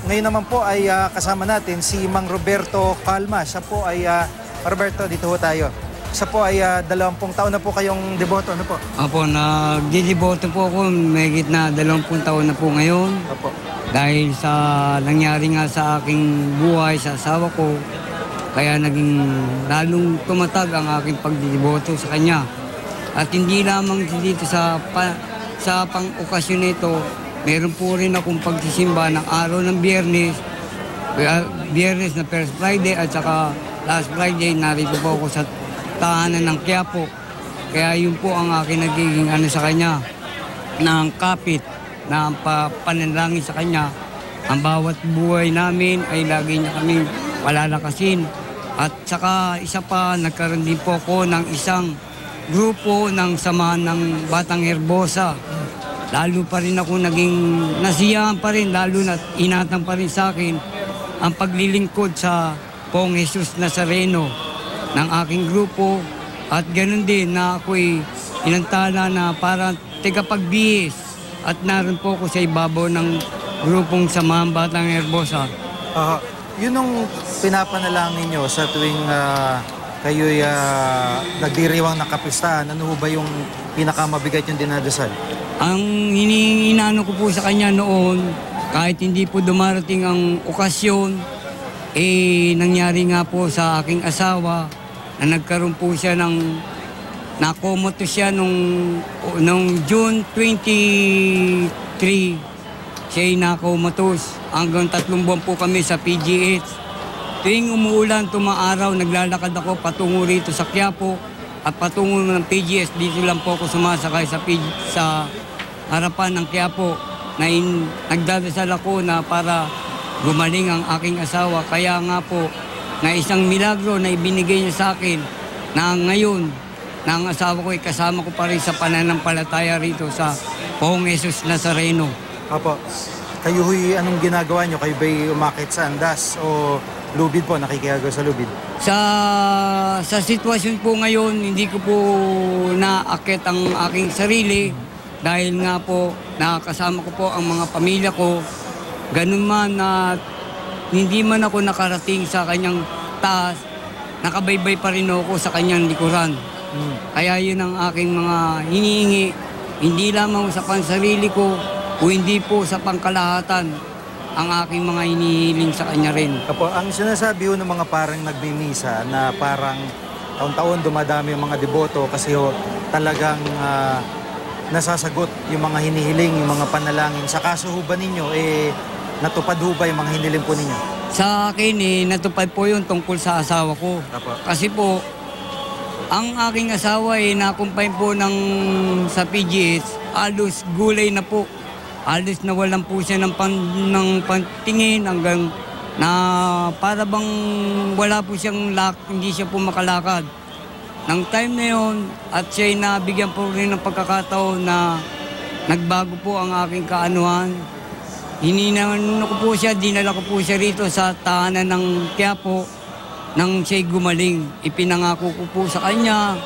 ngayon naman po ay kasama natin si Mang Roberto Calma. Siya po ay, Roberto, dito ho tayo. Siya po ay 20 taon na po kayong deboto, ano po? Opo, nagdidiboto po ako, mahigit na 20 taon na po ngayon. Opo. Dahil sa nangyari nga sa aking buhay, sa asawa ko, kaya naging lalong tumatag ang aking pagdidiboto sa kanya. At hindi lamang dito sa pang-okasyon nito, meron po rin akong pagsisimba ng araw ng Biyernes. Biyernes na First Friday at saka Last Friday, narito po ako sa tahanan ng Quiapo. Kaya yun po ang aking nagiging sa kanya, ng kapit, na pananalangin sa kanya. Ang bawat buhay namin ay lagi niya kaming palalakasin. At saka isa pa, nagkaroon din po ako ng isang grupo ng samahan ng Batang Herbosa. Lalo pa rin ako naging nasiyahan pa rin, lalo na inatang pa rin sa akin ang paglilingkod sa Pong Jesus Nazareno ng aking grupo. At ganoon din na ako'y inantala na parang tagapagbihis. At naroon po ako sa ibabaw ng grupong samahan Batang Herbosa. Yun ang pinapanalangin nyo sa tuwing kayo'y nagdiriwang ng kapistahan. Ano ba yung pinakamabigat yung dinadasal? Ang inaano ko po sa kanya noon, kahit hindi po dumarating ang okasyon, nangyari nga po sa aking asawa na nagkaroon po siya ng nakomoto siya nung June 23, siya ay nakomotos. Hanggang 3 buwan po kami sa PGH. Tuwing umuulan, tumaaraw, naglalakad ako patungo rito sa Quiapo at patungo ng PGS. Dito lang po ako sumasakay sa harapan ng Quiapo na nagdadasal ako na para gumaling ang aking asawa. Kaya nga po, na isang milagro na ibinigay niya sa akin na ngayon, na ang asawa ko ay kasama ko pa rin sa pananampalataya rito sa Pong Jesus Nazareno. Apo, kayo huy, anong ginagawa nyo? Kayo ba'y umakit sa andas o lubid po, nakikiyagaw sa lubid? Sa sitwasyon po ngayon, hindi ko po naakit ang aking sarili dahil nga po nakasama ko po ang mga pamilya ko. Ganun man na hindi man ako nakarating sa kanyang taas, nakabaybay pa rin ako sa kanyang likuran. Kaya yun ang aking mga hinihingi, hindi lamang sa pansarili ko o hindi po sa pangkalahatan, ang aking mga hinihiling sa kanya rin. Apo, ang sinasabi ho ng mga parang nagmimisa na parang taon-taon dumadami yung mga deboto kasi ho talagang nasasagot yung mga hinihiling, yung mga panalangin. Sa kaso ho ba ninyo, natupad ho ba yung mga hinihiling po ninyo? Sa akin natupad po yun tungkol sa asawa ko. Apo. Kasi po, ang aking asawa nakumpay po sa PGH, alos gulay na po. Alos nawalan po siya ng pantingin hanggang na para bang wala po siyang hindi siya po makalakad. Nang time na yun, at siya'y nabigyan po rin ng pagkakataon na nagbago po ang aking kaanuhan. Hininano ko po siya, dinala ko po siya rito sa tahanan ng Quiapo nang siya'y gumaling. Ipinangako ko po sa kanya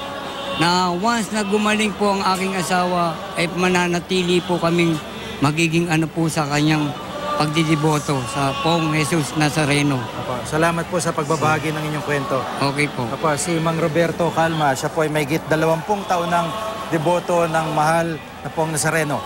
na once na gumaling po ang aking asawa, ay mananatili po kaming magiging po sa kanyang pagdidiboto sa Pong Jesus Nazareno. Apo, salamat po sa pagbabahagi ng inyong kwento. Okay po. Apo, si Mang Roberto Calma, siya po ay mahigit 20 taon ng deboto ng mahal na Pong Nazareno.